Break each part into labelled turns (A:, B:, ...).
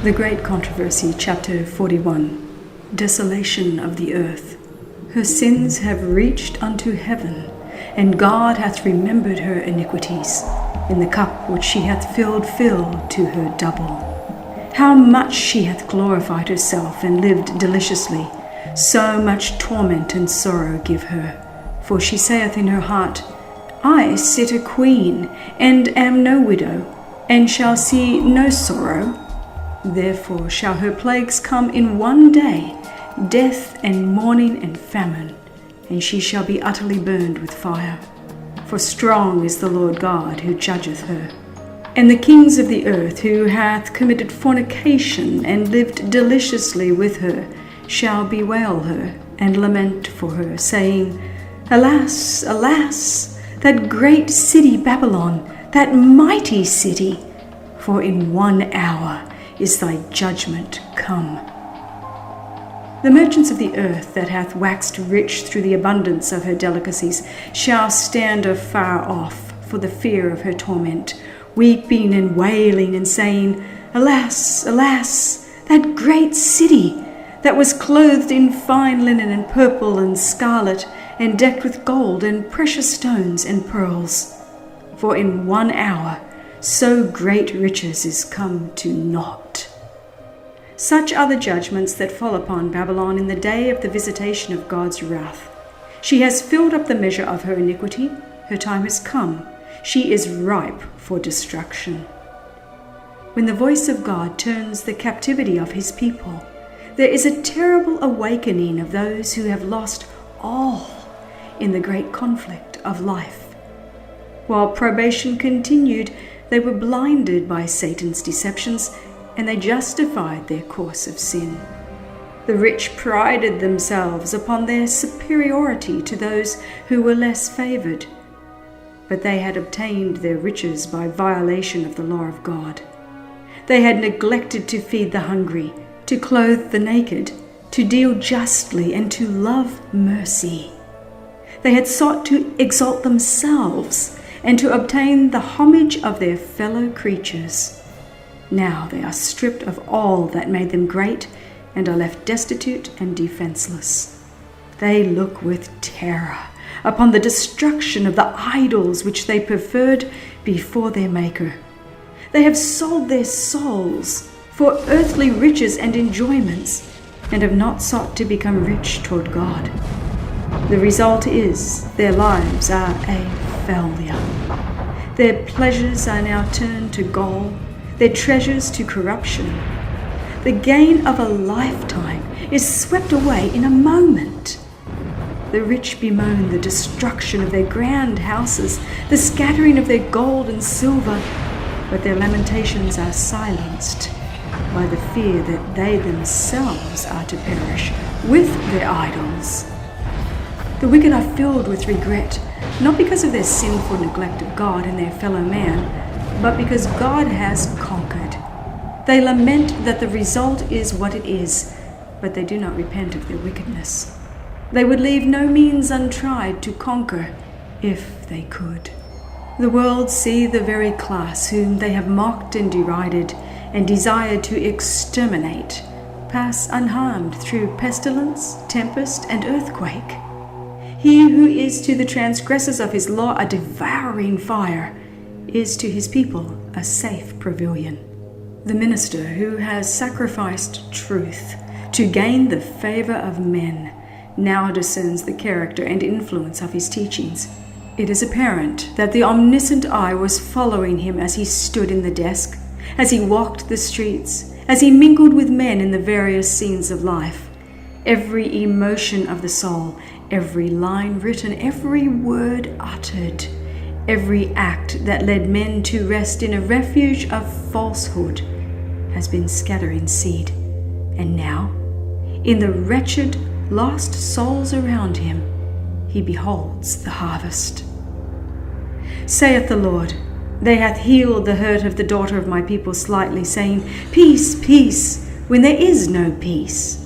A: The Great Controversy, Chapter 41. Desolation of the earth. Her sins have reached unto heaven, and God hath remembered her iniquities. In the cup which she hath filled, fill to her double. How much she hath glorified herself and lived deliciously, so much torment and sorrow give her. For she saith in her heart, I sit a queen, and am no widow, and shall see no sorrow. Therefore shall her plagues come in one day, death and mourning and famine, and she shall be utterly burned with fire. For strong is the Lord God who judgeth her. And the kings of the earth, who hath committed fornication and lived deliciously with her, shall bewail her and lament for her, saying, Alas, alas, that great city Babylon, that mighty city! For in 1 hour is thy judgment come. The merchants of the earth that hath waxed rich through the abundance of her delicacies shall stand afar off for the fear of her torment, weeping and wailing and saying, Alas, alas, that great city, that was clothed in fine linen and purple and scarlet, and decked with gold and precious stones and pearls. For in 1 hour so great riches is come to naught. Such are the judgments that fall upon Babylon in the day of the visitation of God's wrath. She has filled up the measure of her iniquity. Her time has come. She is ripe for destruction. When the voice of God turns the captivity of his people, there is a terrible awakening of those who have lost all in the great conflict of life. While probation continued, they were blinded by Satan's deceptions, and they justified their course of sin. The rich prided themselves upon their superiority to those who were less favored, but they had obtained their riches by violation of the law of God. They had neglected to feed the hungry, to clothe the naked, to deal justly, and to love mercy. They had sought to exalt themselves and to obtain the homage of their fellow creatures. Now they are stripped of all that made them great and are left destitute and defenseless. They look with terror upon the destruction of the idols which they preferred before their Maker. They have sold their souls for earthly riches and enjoyments, and have not sought to become rich toward God. The result is their lives are a failure. Their pleasures are now turned to gall, their treasures to corruption. The gain of a lifetime is swept away in a moment. The rich bemoan the destruction of their grand houses, the scattering of their gold and silver, but their lamentations are silenced by the fear that they themselves are to perish with their idols. The wicked are filled with regret, not because of their sinful neglect of God and their fellow man, but because God has conquered. They lament that the result is what it is, but they do not repent of their wickedness. They would leave no means untried to conquer if they could. The world see the very class whom they have mocked and derided and desired to exterminate pass unharmed through pestilence, tempest, and earthquake. He who is to the transgressors of his law a devouring fire is to his people a safe pavilion. The minister who has sacrificed truth to gain the favor of men now discerns the character and influence of his teachings. It is apparent that the omniscient eye was following him as he stood in the desk, as he walked the streets, as he mingled with men in the various scenes of life. Every emotion of the soul, every line written, every word uttered, every act that led men to rest in a refuge of falsehood has been scattering seed. And now, in the wretched, lost souls around him, he beholds the harvest. Saith the Lord, They hath healed the hurt of the daughter of my people slightly, saying, Peace, peace, when there is no peace.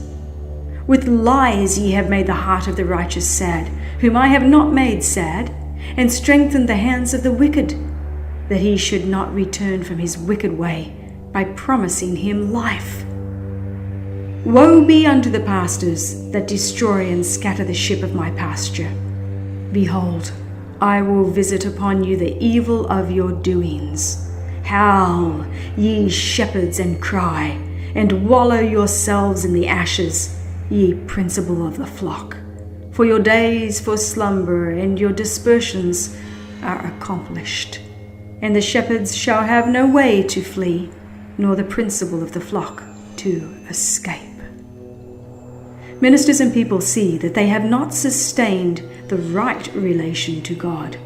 A: With lies ye have made the heart of the righteous sad, whom I have not made sad, and strengthened the hands of the wicked, that he should not return from his wicked way, by promising him life. Woe be unto the pastors that destroy and scatter the sheep of my pasture. Behold, I will visit upon you the evil of your doings. Howl, ye shepherds, and cry, and wallow yourselves in the ashes, ye principal of the flock. For your days for slumber and your dispersions are accomplished. And the shepherds shall have no way to flee, nor the principal of the flock to escape. Ministers and people see that they have not sustained the right relation to God.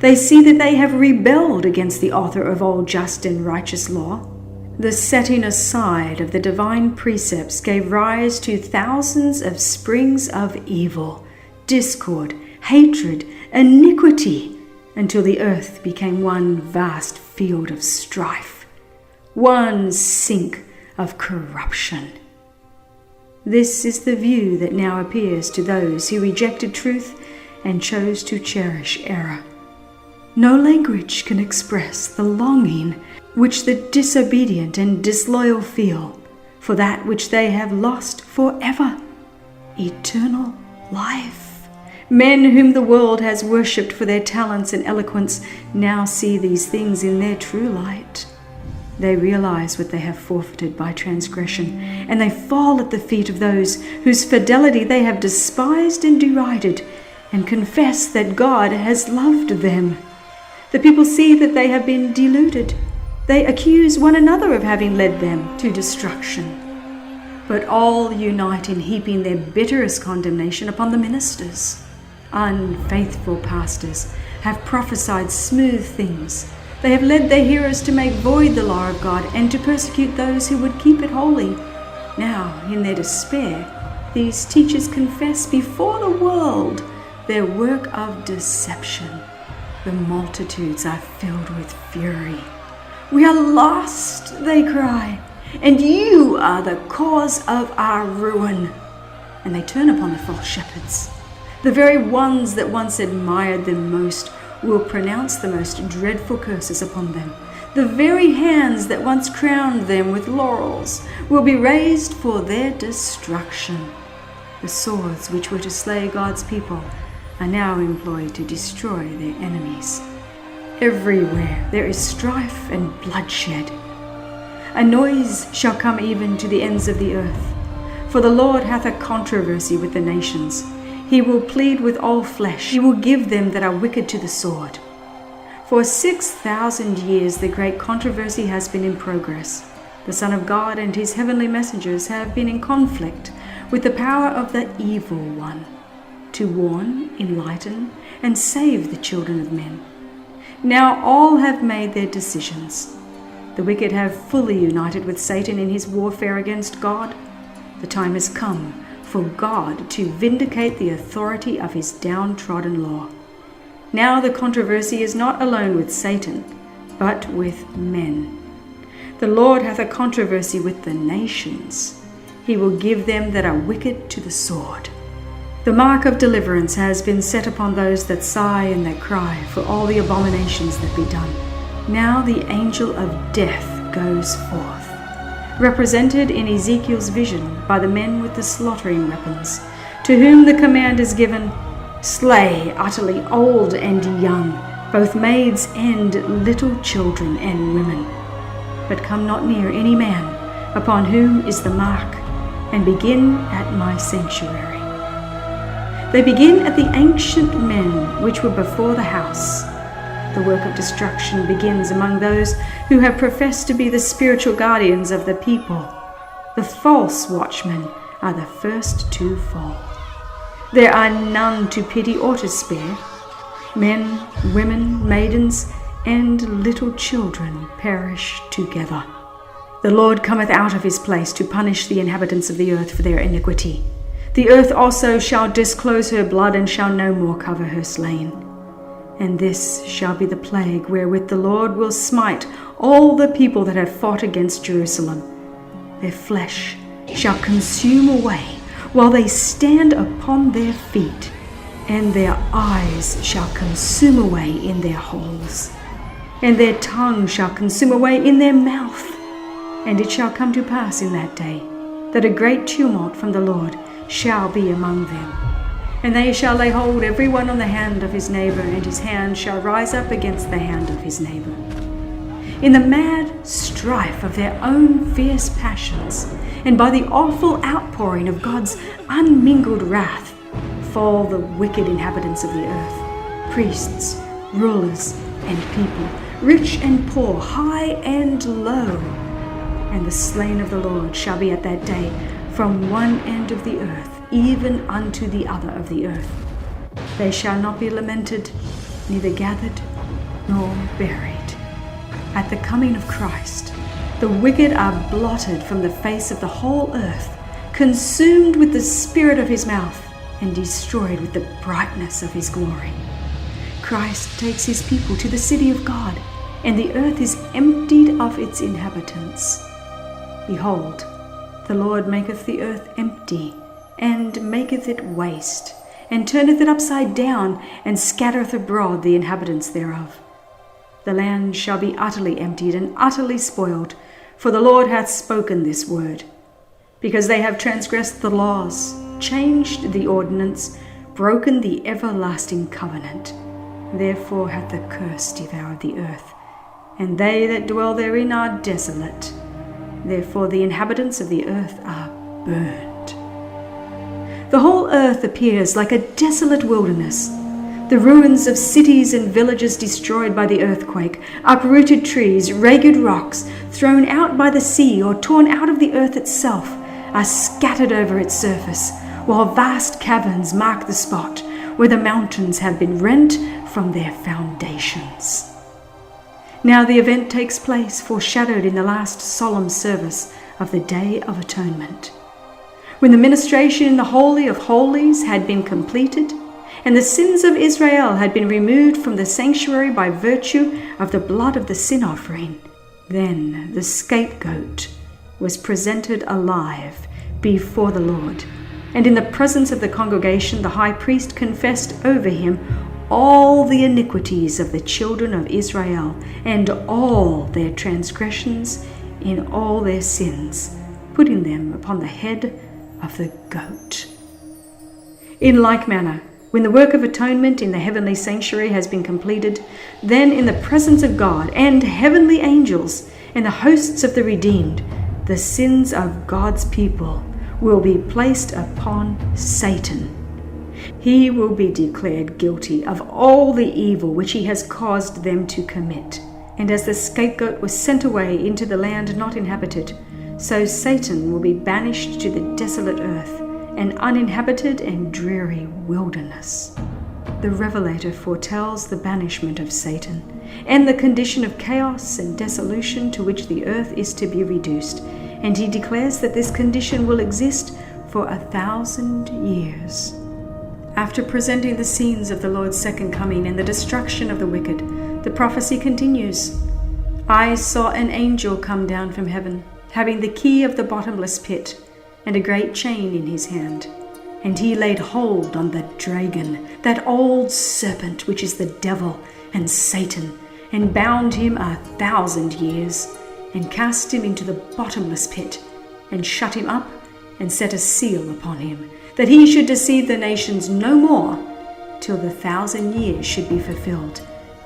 A: They see that they have rebelled against the author of all just and righteous law. The setting aside of the divine precepts gave rise to thousands of springs of evil, discord, hatred, iniquity, until the earth became one vast field of strife, one sink of corruption. This is the view that now appears to those who rejected truth and chose to cherish error. No language can express the longing which the disobedient and disloyal feel for that which they have lost forever, eternal life. Men whom the world has worshipped for their talents and eloquence now see these things in their true light. They realize what they have forfeited by transgression, and they fall at the feet of those whose fidelity they have despised and derided, and confess that God has loved them. The people see that they have been deluded. They accuse one another of having led them to destruction. But all unite in heaping their bitterest condemnation upon the ministers. Unfaithful pastors have prophesied smooth things. They have led their hearers to make void the law of God and to persecute those who would keep it holy. Now, in their despair, these teachers confess before the world their work of deception. The multitudes are filled with fury. We are lost, they cry, and you are the cause of our ruin. And they turn upon the false shepherds. The very ones that once admired them most will pronounce the most dreadful curses upon them. The very hands that once crowned them with laurels will be raised for their destruction. The swords which were to slay God's people are now employed to destroy their enemies. Everywhere there is strife and bloodshed. A noise shall come even to the ends of the earth. For the Lord hath a controversy with the nations. He will plead with all flesh. He will give them that are wicked to the sword. For 6,000 years the great controversy has been in progress. The Son of God and his heavenly messengers have been in conflict with the power of the evil one, to warn, enlighten, and save the children of men. Now all have made their decisions. The wicked have fully united with Satan in his warfare against God. The time has come for God to vindicate the authority of his downtrodden law. Now the controversy is not alone with Satan, but with men. The Lord hath a controversy with the nations. He will give them that are wicked to the sword. The mark of deliverance has been set upon those that sigh and that cry for all the abominations that be done. Now the angel of death goes forth, represented in Ezekiel's vision by the men with the slaughtering weapons, to whom the command is given, slay utterly old and young, both maids and little children and women. But come not near any man upon whom is the mark, and begin at my sanctuary. They begin at the ancient men which were before the house. The work of destruction begins among those who have professed to be the spiritual guardians of the people. The false watchmen are the first to fall. There are none to pity or to spare. Men, women, maidens, and little children perish together. The Lord cometh out of his place to punish the inhabitants of the earth for their iniquity. The earth also shall disclose her blood, and shall no more cover her slain. And this shall be the plague wherewith the Lord will smite all the people that have fought against Jerusalem. Their flesh shall consume away while they stand upon their feet, and their eyes shall consume away in their holes, and their tongue shall consume away in their mouth. And it shall come to pass in that day, that a great tumult from the Lord shall be among them. And they shall lay hold every one on the hand of his neighbor, and his hand shall rise up against the hand of his neighbor. In the mad strife of their own fierce passions, and by the awful outpouring of God's unmingled wrath, fall the wicked inhabitants of the earth, priests, rulers, and people, rich and poor, high and low. And the slain of the Lord shall be at that day from one end of the earth even unto the other of the earth. They shall not be lamented, neither gathered nor buried. At the coming of Christ, the wicked are blotted from the face of the whole earth, consumed with the spirit of his mouth, and destroyed with the brightness of his glory. Christ takes his people to the city of God, and the earth is emptied of its inhabitants. Behold, the Lord maketh the earth empty, and maketh it waste, and turneth it upside down, and scattereth abroad the inhabitants thereof. The land shall be utterly emptied and utterly spoiled, for the Lord hath spoken this word. Because they have transgressed the laws, changed the ordinance, broken the everlasting covenant, therefore hath the curse devoured the earth, and they that dwell therein are desolate. Therefore the inhabitants of the earth are burned. The whole earth appears like a desolate wilderness, the ruins of cities and villages destroyed by the earthquake, uprooted trees, ragged rocks, thrown out by the sea or torn out of the earth itself, are scattered over its surface, while vast caverns mark the spot where the mountains have been rent from their foundations. Now the event takes place foreshadowed in the last solemn service of the Day of Atonement, when the ministration in the Holy of Holies had been completed, and the sins of Israel had been removed from the sanctuary by virtue of the blood of the sin offering. Then the scapegoat was presented alive before the Lord, and in the presence of the congregation the high priest confessed over him all the iniquities of the children of Israel, and all their transgressions in all their sins, putting them upon the head of the goat. In like manner, when the work of atonement in the heavenly sanctuary has been completed, then in the presence of God and heavenly angels and the hosts of the redeemed, the sins of God's people will be placed upon Satan. He will be declared guilty of all the evil which he has caused them to commit. And as the scapegoat was sent away into the land not inhabited, so Satan will be banished to the desolate earth, an uninhabited and dreary wilderness. The Revelator foretells the banishment of Satan and the condition of chaos and desolation to which the earth is to be reduced, and he declares that this condition will exist for 1,000 years. After presenting the scenes of the Lord's second coming and the destruction of the wicked, the prophecy continues. I saw an angel come down from heaven, having the key of the bottomless pit, and a great chain in his hand. And he laid hold on the dragon, that old serpent which is the devil and Satan, and bound him 1,000 years, and cast him into the bottomless pit, and shut him up, and set a seal upon him, that he should deceive the nations no more, till the 1,000 years should be fulfilled,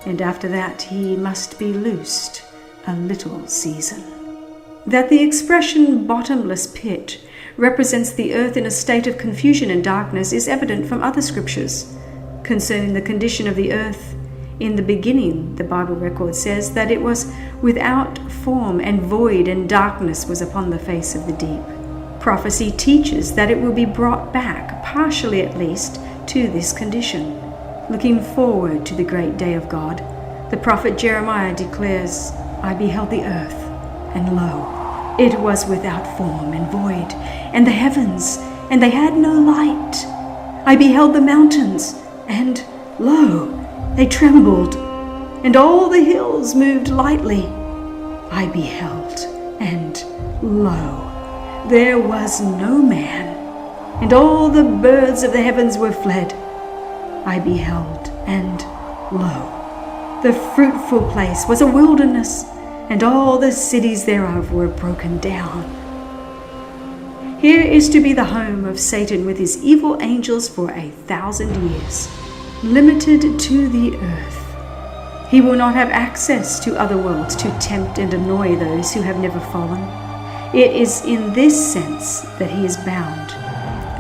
A: and after that he must be loosed a little season. That the expression bottomless pit represents the earth in a state of confusion and darkness is evident from other scriptures. Concerning the condition of the earth, in the beginning, the Bible record says that it was without form and void, and darkness was upon the face of the deep. Prophecy teaches that it will be brought back, partially at least, to this condition. Looking forward to the great day of God, the prophet Jeremiah declares, I beheld the earth, and lo, it was without form and void, and the heavens, and they had no light. I beheld the mountains, and lo, they trembled, and all the hills moved lightly. I beheld, and lo, there was no man, and all the birds of the heavens were fled. I beheld, and lo, the fruitful place was a wilderness, and all the cities thereof were broken down. Here is to be the home of Satan with his evil angels for 1,000 years, limited to the earth. He will not have access to other worlds to tempt and annoy those who have never fallen. It is in this sense that he is bound.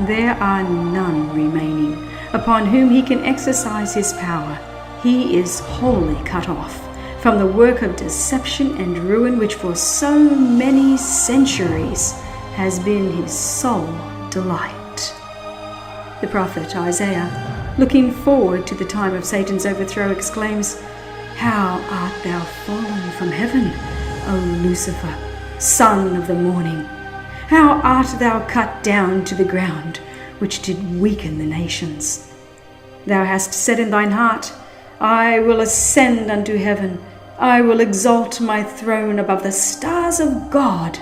A: There are none remaining upon whom he can exercise his power. He is wholly cut off from the work of deception and ruin which for so many centuries has been his sole delight. The prophet Isaiah, looking forward to the time of Satan's overthrow, exclaims, "How art thou fallen from heaven, O Lucifer, son of the morning? How art thou cut down to the ground, which did weaken the nations? Thou hast said in thine heart, I will ascend unto heaven. I will exalt my throne above the stars of God.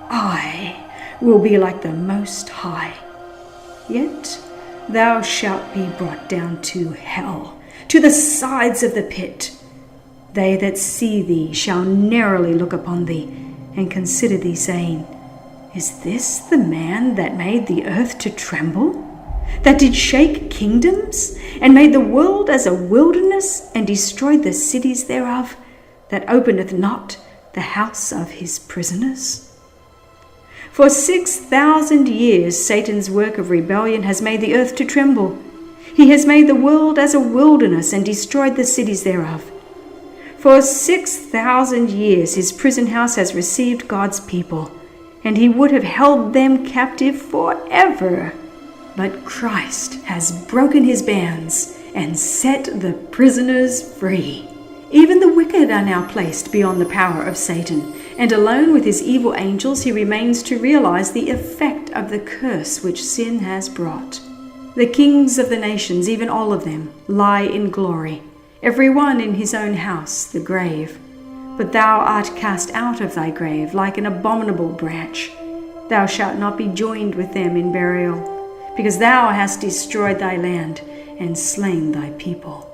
A: I will be like the Most High. Yet thou shalt be brought down to hell, to the sides of the pit. They that see thee shall narrowly look upon thee, and consider thee, saying, Is this the man that made the earth to tremble? That did shake kingdoms, and made the world as a wilderness, and destroyed the cities thereof, that openeth not the house of his prisoners? For 6,000 years Satan's work of rebellion has made the earth to tremble. He has made the world as a wilderness, and destroyed the cities thereof. For 6,000 years his prison house has received God's people, and he would have held them captive forever. But Christ has broken his bands and set the prisoners free. Even the wicked are now placed beyond the power of Satan, and alone with his evil angels he remains to realize the effect of the curse which sin has brought. The kings of the nations, even all of them, lie in glory, every one in his own house, the grave. But thou art cast out of thy grave like an abominable branch. Thou shalt not be joined with them in burial, because thou hast destroyed thy land and slain thy people.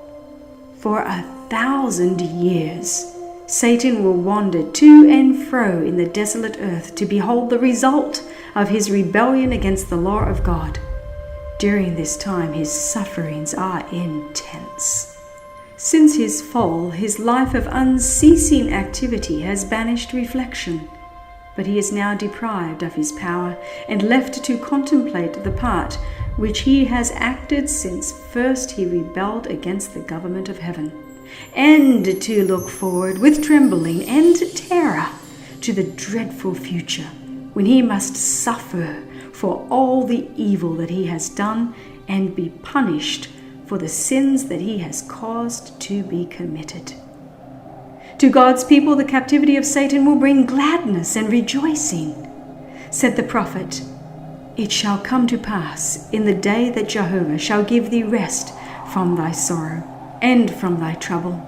A: For 1,000 years Satan will wander to and fro in the desolate earth to behold the result of his rebellion against the law of God. During this time his sufferings are intense. Since his fall, his life of unceasing activity has banished reflection, but he is now deprived of his power and left to contemplate the part which he has acted since first he rebelled against the government of heaven, and to look forward with trembling and terror to the dreadful future when he must suffer for all the evil that he has done and be punished for the sins that he has caused to be committed. To God's people, the captivity of Satan will bring gladness and rejoicing. Said the prophet, It shall come to pass in the day that Jehovah shall give thee rest from thy sorrow, and from thy trouble,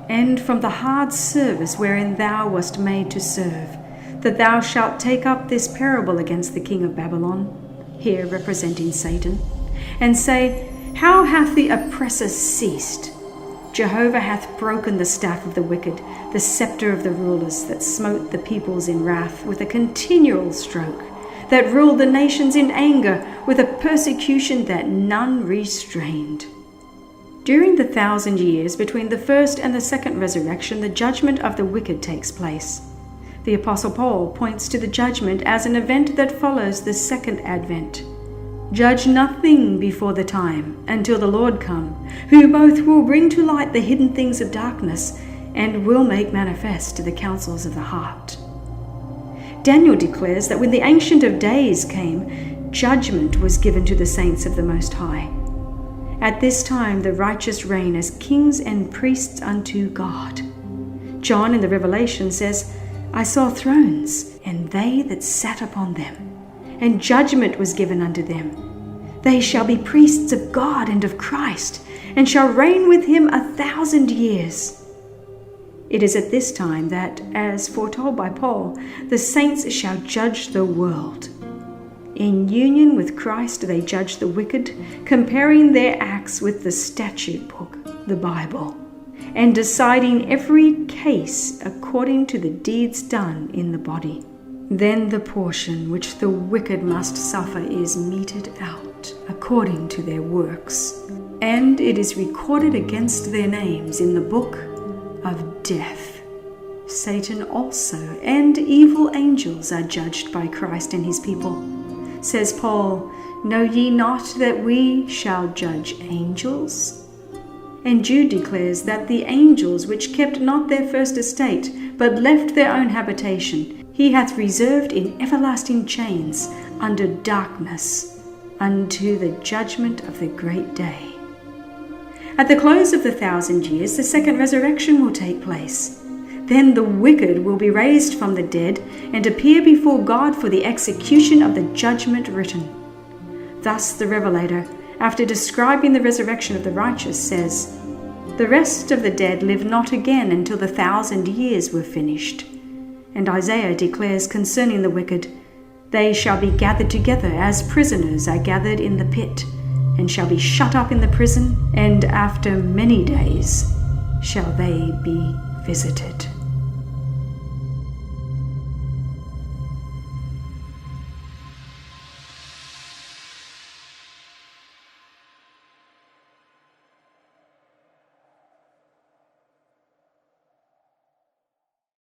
A: and from the hard service wherein thou wast made to serve, that thou shalt take up this parable against the king of Babylon, here representing Satan, and say, How hath the oppressor ceased? Jehovah hath broken the staff of the wicked, the scepter of the rulers that smote the peoples in wrath with a continual stroke, that ruled the nations in anger with a persecution that none restrained. During the 1,000 years between the first and the second resurrection, the judgment of the wicked takes place. The Apostle Paul points to the judgment as an event that follows the second advent. Judge nothing before the time until the Lord come, who both will bring to light the hidden things of darkness and will make manifest the counsels of the heart. Daniel declares that when the Ancient of Days came, judgment was given to the saints of the Most High. At this time the righteous reign as kings and priests unto God. John in the Revelation says, I saw thrones, and they that sat upon them, and judgment was given unto them. They shall be priests of God and of Christ, and shall reign with him 1,000 years. It is at this time that, as foretold by Paul, the saints shall judge the world. In union with Christ they judge the wicked, comparing their acts with the statute book, the Bible, and deciding every case according to the deeds done in the body. Then the portion which the wicked must suffer is meted out according to their works, and it is recorded against their names in the book of death. Satan also and evil angels are judged by Christ and his people. Says Paul, "Know ye not that we shall judge angels?" And Jude declares that the angels which kept not their first estate, but left their own habitation, he hath reserved in everlasting chains under darkness unto the judgment of the great day. At the close of the 1,000 years, the second resurrection will take place. Then the wicked will be raised from the dead and appear before God for the execution of the judgment written. Thus the Revelator, after describing the resurrection of the righteous, says, "The rest of the dead live not again until the 1,000 years were finished." And Isaiah declares concerning the wicked, "They shall be gathered together as prisoners are gathered in the pit, and shall be shut up in the prison, and after many days shall they be visited."